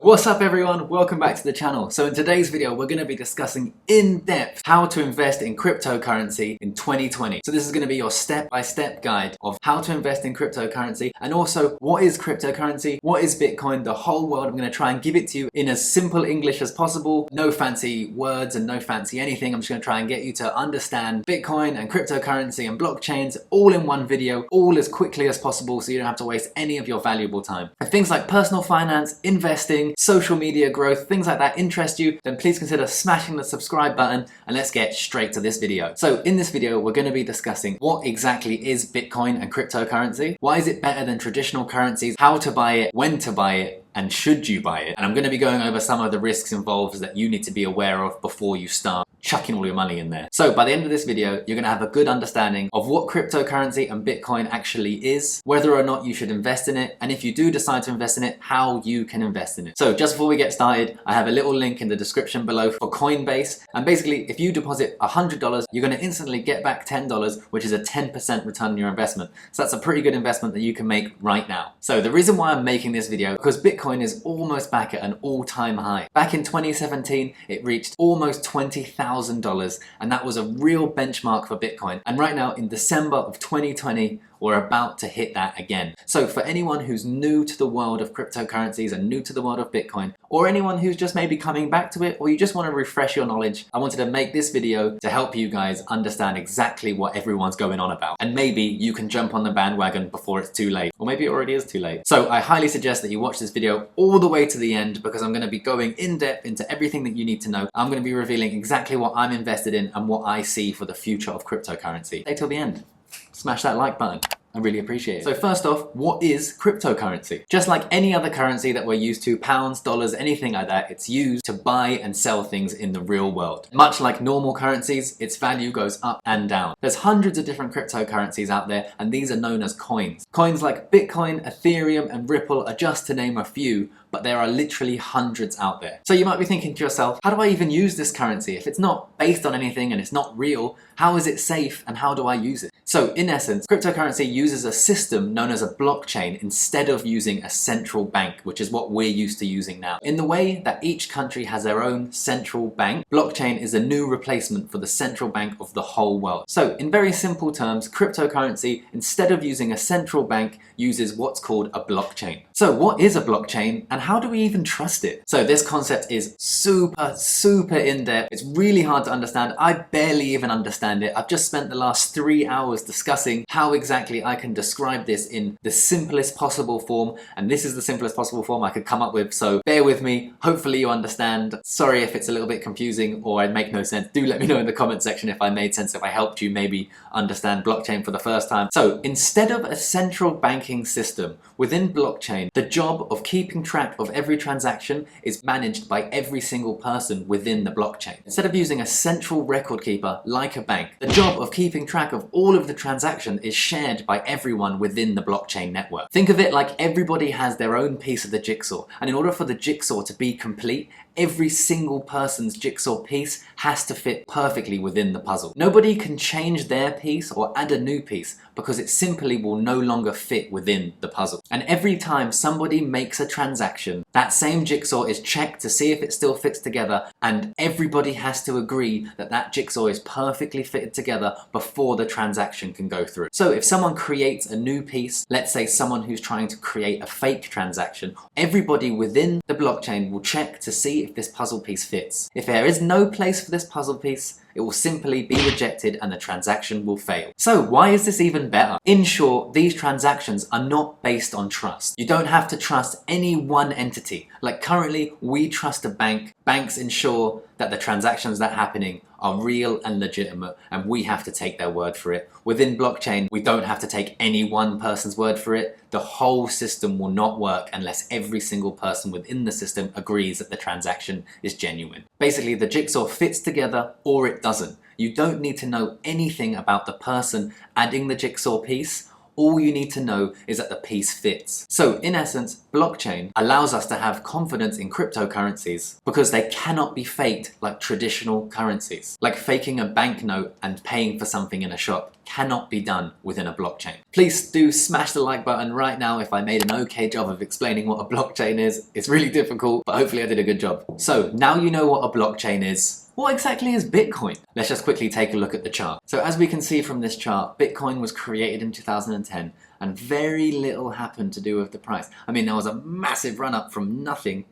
What's up everyone, welcome back to the channel. So in today's video we're going to be discussing in depth how to invest in cryptocurrency in 2020. So this is going to be your step-by-step guide of how to invest in cryptocurrency, and also what is cryptocurrency, what is Bitcoin, the whole world. I'm going to try and give it to you in as simple English as possible, no fancy words and no fancy anything. I'm just going to try and get you to understand Bitcoin and cryptocurrency and blockchains all in one video, all as quickly as possible so you don't have to waste any of your valuable time. If things like personal finance, investing, social media growth, things like that interest you, then please consider smashing the subscribe button and let's get straight to this video. So in this video, we're going to be discussing what exactly is Bitcoin and cryptocurrency, why is it better than traditional currencies, how to buy it, when to buy it, and should you buy it. And I'm going to be going over some of the risks involved that you need to be aware of before you start chucking all your money in there. So by the end of this video, you're going to have a good understanding of what cryptocurrency and Bitcoin actually is, whether or not you should invest in it, and if you do decide to invest in it, how you can invest in it. So just before we get started, I have a little link in the description below for Coinbase. And basically, if you deposit $100, you're going to instantly get back $10, which is a 10% return on your investment. So that's a pretty good investment that you can make right now. So the reason why I'm making this video, because Bitcoin is almost back at an all-time high. Back in 2017, it reached almost $20,000, and that was a real benchmark for Bitcoin. And right now in December of 2020, we're about to hit that again. So for anyone who's new to the world of cryptocurrencies and new to the world of Bitcoin, or anyone who's just maybe coming back to it, or you just want to refresh your knowledge, I wanted to make this video to help you guys understand exactly what everyone's going on about. And maybe you can jump on the bandwagon before it's too late, or maybe it already is too late. So I highly suggest that you watch this video all the way to the end, because I'm going to be going in depth into everything that you need to know. I'm going to be revealing exactly what I'm invested in and what I see for the future of cryptocurrency. Stay till the end. Smash that like button. I really appreciate it. So first off, what is cryptocurrency? Just like any other currency that we're used to, pounds, dollars, anything like that, it's used to buy and sell things in the real world. Much like normal currencies, its value goes up and down. There's hundreds of different cryptocurrencies out there, and these are known as coins. Coins like Bitcoin, Ethereum, and Ripple are just to name a few, but there are literally hundreds out there. So you might be thinking to yourself, how do I even use this currency? If it's not based on anything and it's not real, how is it safe and how do I use it? So in essence, cryptocurrency uses a system known as a blockchain instead of using a central bank, which is what we're used to using now. In the way that each country has their own central bank, blockchain is a new replacement for the central bank of the whole world. So in very simple terms, cryptocurrency, instead of using a central bank, uses what's called a blockchain. So what is a blockchain and how do we even trust it? So this concept is super in-depth. It's really hard to understand. I barely even understand it. I've just spent the last 3 hours discussing how exactly I can describe this in the simplest possible form, and this is the simplest possible form I could come up with, so bear with me. Hopefully you understand. Sorry if it's a little bit confusing or I make no sense. Do let me know in the comment section if I made sense, if I helped you maybe understand blockchain for the first time. So instead of a central banking system within blockchain, the job of keeping track of every transaction is managed by every single person within the blockchain. Instead of using a central record keeper like a bank, the job of keeping track of all of the transaction is shared by everyone within the blockchain network. Think of it like everybody has their own piece of the jigsaw, and in order for the jigsaw to be complete, every single person's jigsaw piece has to fit perfectly within the puzzle. Nobody can change their piece or add a new piece because it simply will no longer fit within the puzzle. And every time somebody makes a transaction, that same jigsaw is checked to see if it still fits together, and everybody has to agree that that jigsaw is perfectly fitted together before the transaction can go through. So if someone creates a new piece, let's say someone who's trying to create a fake transaction, everybody within the blockchain will check to see if this puzzle piece fits. If there is no place for this puzzle piece, it will simply be rejected and the transaction will fail. So why is this even better? In short, these transactions are not based on trust. You don't have to trust any one entity. Like currently, we trust a bank. Banks ensure that the transactions that are happening are real and legitimate, and we have to take their word for it. Within blockchain, we don't have to take any one person's word for it. The whole system will not work unless every single person within the system agrees that the transaction is genuine. Basically, the jigsaw fits together or it doesn't. You don't need to know anything about the person adding the jigsaw piece All you need to know is that the piece fits. So in essence, blockchain allows us to have confidence in cryptocurrencies because they cannot be faked like traditional currencies. Like faking a banknote and paying for something in a shop cannot be done within a blockchain. Please do smash the like button right now if I made an okay job of explaining what a blockchain is. It's really difficult, but hopefully I did a good job. So now you know what a blockchain is. What exactly is Bitcoin? Let's just quickly take a look at the chart. So as we can see from this chart, Bitcoin was created in 2010 and very little happened to do with the price. I mean, there was a massive run up from nothing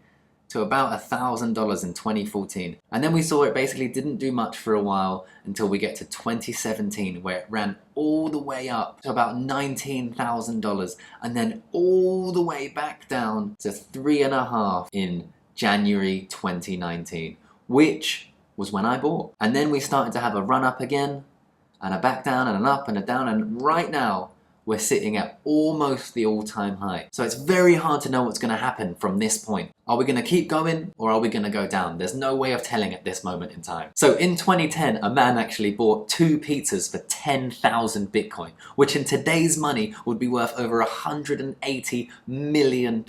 to about $1,000 in 2014. And then we saw it basically didn't do much for a while until we get to 2017, where it ran all the way up to about $19,000 and then all the way back down to 3.5 in January 2019, which was when I bought. And then we started to have a run up again and a back down and an up and a down, and right now we're sitting at almost the all-time high. So it's very hard to know what's going to happen from this point. Are we going to keep going or are we going to go down? There's no way of telling at this moment in time. So in 2010, a man actually bought 2 pizzas for 10,000 Bitcoin, which in today's money would be worth over $180 million.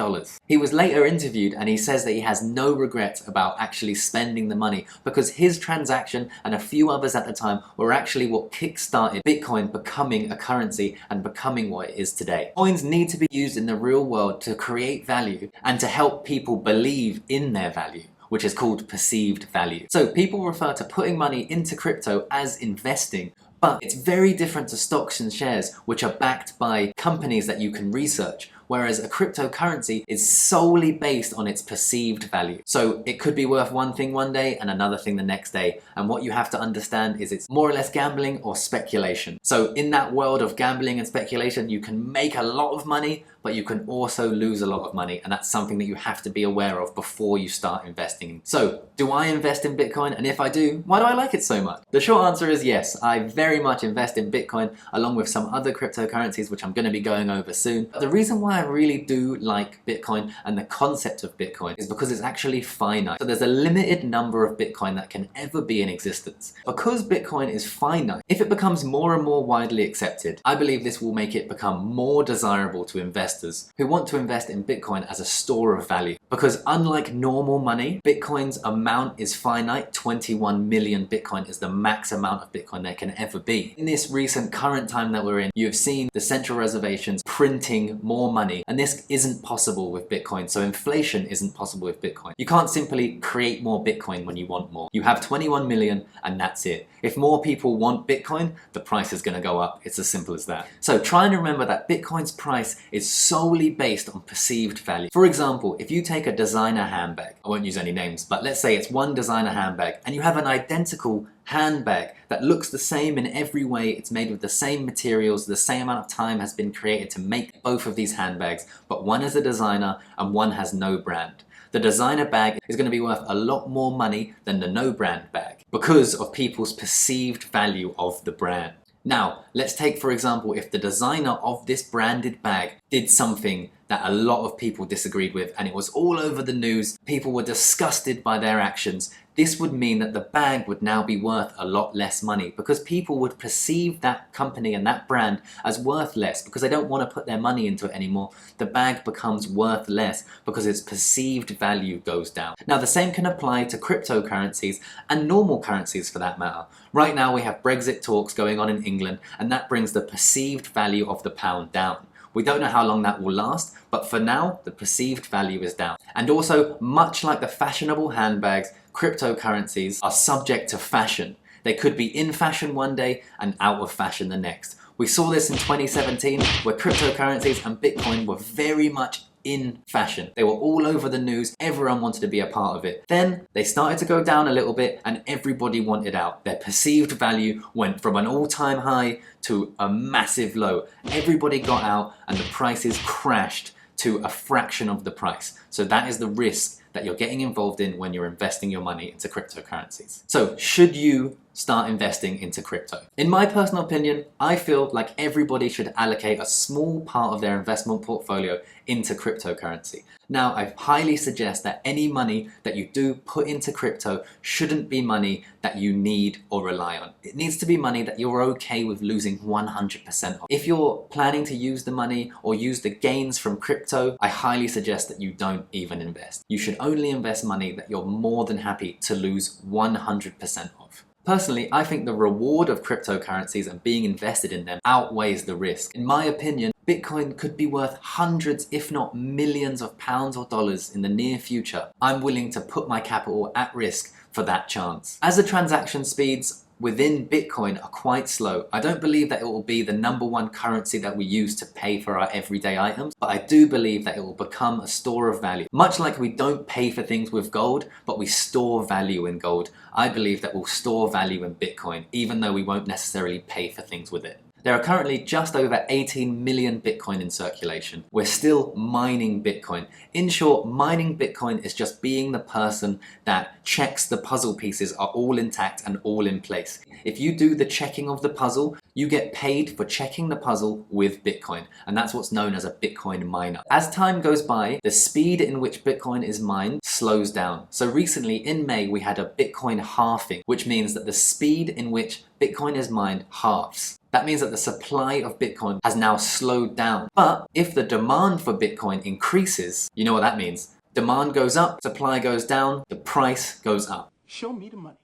He was later interviewed and he says that he has no regrets about actually spending the money because his transaction and a few others at the time were actually what kick-started Bitcoin becoming a currency and becoming what it is today. Coins need to be used in the real world to create value and to help people believe in their value, which is called perceived value. So people refer to putting money into crypto as investing, but it's very different to stocks and shares, which are backed by companies that you can research, whereas a cryptocurrency is solely based on its perceived value. So it could be worth one thing one day and another thing the next day, and what you have to understand is it's more or less gambling or speculation. So in that world of gambling and speculation, you can make a lot of money, but you can also lose a lot of money, and that's something that you have to be aware of before you start investing. So, do I invest in Bitcoin? And if I do, why do I like it so much? The short answer is yes, I very much invest in Bitcoin along with some other cryptocurrencies, which I'm going to be going over soon. But the reason why I really do like Bitcoin and the concept of Bitcoin is because it's actually finite. So there's a limited number of Bitcoin that can ever be in existence. Because Bitcoin is finite, if it becomes more and more widely accepted, I believe this will make it become more desirable to investors who want to invest in Bitcoin as a store of value. Because unlike normal money, Bitcoin's amount is finite. 21 million Bitcoin is the max amount of Bitcoin there can ever be. In this recent current time that we're in, you have seen the central reservations printing more money, and this isn't possible with Bitcoin. So inflation isn't possible with Bitcoin. You can't simply create more Bitcoin when you want more. You have 21 million and that's it. If more people want Bitcoin, the price is going to go up. It's as simple as that. So try and remember that Bitcoin's price is solely based on perceived value. For example, if you take a designer handbag, I won't use any names, but let's say it's one designer handbag and you have an identical handbag that looks the same in every way, it's made with the same materials, the same amount of time has been created to make both of these handbags, but one is a designer and one has no brand. The designer bag is going to be worth a lot more money than the no brand bag because of people's perceived value of the brand. Now, let's take for example, if the designer of this branded bag did something that a lot of people disagreed with and it was all over the news, people were disgusted by their actions, this would mean that the bag would now be worth a lot less money because people would perceive that company and that brand as worth less because they don't want to put their money into it anymore. The bag becomes worth less because its perceived value goes down. Now, the same can apply to cryptocurrencies and normal currencies for that matter. Right now we have Brexit talks going on in England and that brings the perceived value of the pound down. We don't know how long that will last, but for now, the perceived value is down. And also, much like the fashionable handbags, cryptocurrencies are subject to fashion. They could be in fashion one day and out of fashion the next. We saw this in 2017, where cryptocurrencies and Bitcoin were very much in fashion. They were all over the news, everyone wanted to be a part of it. Then they started to go down a little bit and everybody wanted out. Their perceived value went from an all-time high to a massive low. Everybody got out and the prices crashed to a fraction of the price. So that is the risk that you're getting involved in when you're investing your money into cryptocurrencies. So should you start investing into crypto. In my personal opinion, I feel like everybody should allocate a small part of their investment portfolio into cryptocurrency. Now, I highly suggest that any money that you do put into crypto shouldn't be money that you need or rely on. It needs to be money that you're okay with losing 100% of. If you're planning to use the money or use the gains from crypto, I highly suggest that you don't even invest. You should only invest money that you're more than happy to lose 100% of. Personally, I think the reward of cryptocurrencies and being invested in them outweighs the risk. In my opinion, Bitcoin could be worth hundreds, if not millions of pounds or dollars in the near future. I'm willing to put my capital at risk for that chance. As the transaction speeds within Bitcoin are quite slow, I don't believe that it will be the #1 currency that we use to pay for our everyday items, but I do believe that it will become a store of value. Much like we don't pay for things with gold, but we store value in gold, I believe that we'll store value in Bitcoin, even though we won't necessarily pay for things with it. There are currently just over 18 million Bitcoin in circulation. We're still mining Bitcoin. In short, mining Bitcoin is just being the person that checks the puzzle pieces are all intact and all in place. If you do the checking of the puzzle, you get paid for checking the puzzle with Bitcoin, and that's what's known as a Bitcoin miner. As time goes by, the speed in which Bitcoin is mined slows down. So recently in May, we had a Bitcoin halving, which means that the speed in which Bitcoin is mined halves. That means that the supply of Bitcoin has now slowed down. But if the demand for Bitcoin increases, you know what that means. Demand goes up, supply goes down, the price goes up. Show me the money.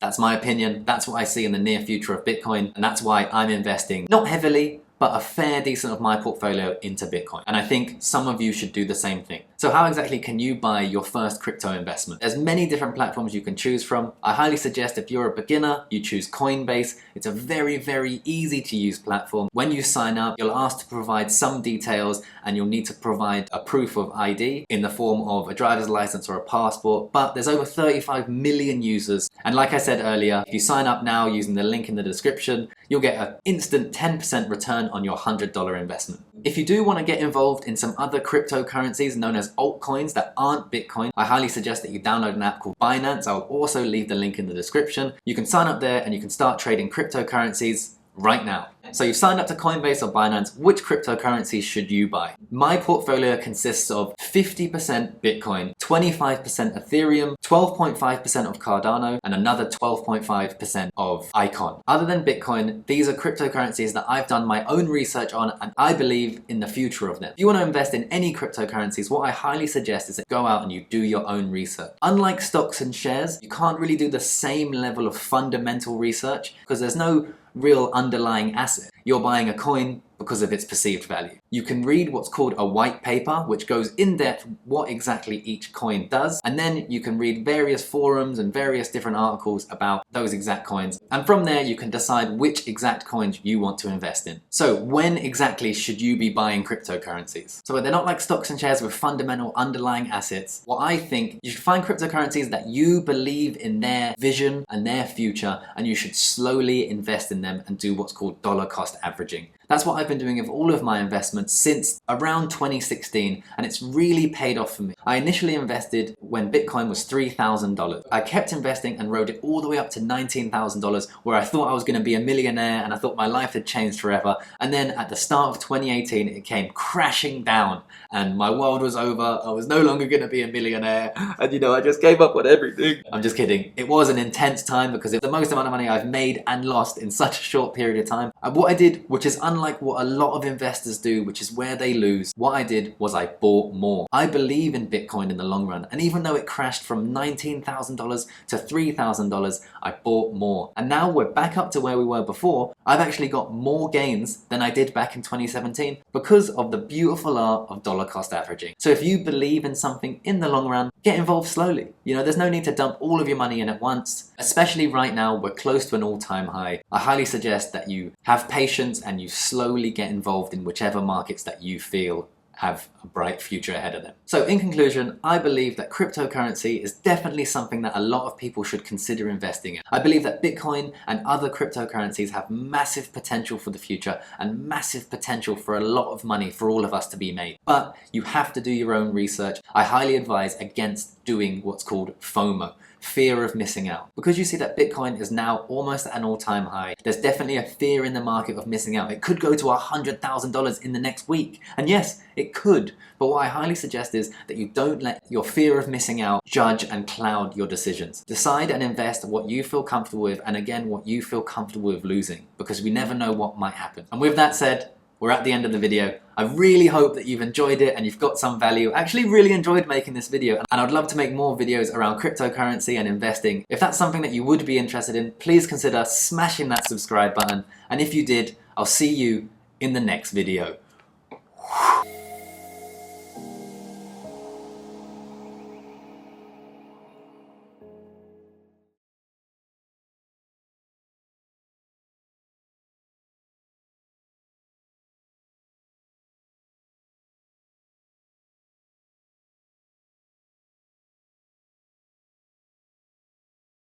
That's my opinion. That's what I see in the near future of Bitcoin. And that's why I'm investing, not heavily, but a fair decent of my portfolio into Bitcoin. And I think some of you should do the same thing. So how exactly can you buy your first crypto investment? There's many different platforms you can choose from. I highly suggest if you're a beginner, you choose Coinbase. It's a very, very easy to use platform. When you sign up, you'll ask to provide some details and you'll need to provide a proof of ID in the form of a driver's license or a passport. But there's over 35 million users. And like I said earlier, if you sign up now using the link in the description, you'll get an instant 10% return on your $100 investment. If you do want to get involved in some other cryptocurrencies known as altcoins that aren't Bitcoin, I highly suggest that you download an app called Binance. I'll also leave the link in the description. You can sign up there and you can start trading cryptocurrencies right now. So you've signed up to Coinbase or Binance, which cryptocurrency should you buy? My portfolio consists of 50% Bitcoin, 25% Ethereum, 12.5% of Cardano, and another 12.5% of Icon. Other than Bitcoin, these are cryptocurrencies that I've done my own research on and I believe in the future of them. If you want to invest in any cryptocurrencies, what I highly suggest is that go out and you do your own research. Unlike stocks and shares, you can't really do the same level of fundamental research because there's no real underlying asset. You're buying a coin because of its perceived value. You can read what's called a white paper, which goes in depth what exactly each coin does, and then you can read various forums and various different articles about those exact coins, and from there you can decide which exact coins you want to invest in. So when exactly should you be buying cryptocurrencies? So they're not like stocks and shares with fundamental underlying assets. What I think, you should find cryptocurrencies that you believe in their vision and their future, and you should slowly invest in them and do what's called dollar cost averaging. That's what I've been doing with all of my investments since around 2016, and it's really paid off for me. I initially invested when Bitcoin was $3,000. I kept investing and rode it all the way up to $19,000, where I thought I was going to be a millionaire and I thought my life had changed forever. And then at the start of 2018, it came crashing down and my world was over. I was no longer going to be a millionaire. And you know, I just gave up on everything. I'm just kidding. It was an intense time because it's the most amount of money I've made and lost in such a short period of time. And what I did, which is unlike what a lot of investors do, which is where they lose, what I did was I bought more. I believe in Bitcoin in the long run, and even though it crashed from $19,000 to $3,000, I bought more. And now we're back up to where we were before. I've actually got more gains than I did back in 2017 because of the beautiful art of dollar cost averaging. So if you believe in something in the long run, get involved slowly. You know, there's no need to dump all of your money in at once, especially right now, we're close to an all-time high. I highly suggest that you have patience and you slowly get involved in whichever markets that you feel have a bright future ahead of them. So in conclusion, I believe that cryptocurrency is definitely something that a lot of people should consider investing in. I believe that Bitcoin and other cryptocurrencies have massive potential for the future and massive potential for a lot of money for all of us to be made. But you have to do your own research. I highly advise against doing what's called FOMO, fear of missing out. Because you see that Bitcoin is now almost at an all-time high, there's definitely a fear in the market of missing out. It could go to $100,000 in the next week. And yes, it could. But what I highly suggest is that you don't let your fear of missing out judge and cloud your decisions. Decide and invest what you feel comfortable with, and again, what you feel comfortable with losing, because we never know what might happen. And with that said, we're at the end of the video. I really hope that you've enjoyed it and you've got some value. I actually really enjoyed making this video, and I'd love to make more videos around cryptocurrency and investing. If that's something that you would be interested in, please consider smashing that subscribe button. And if you did, I'll see you in the next video.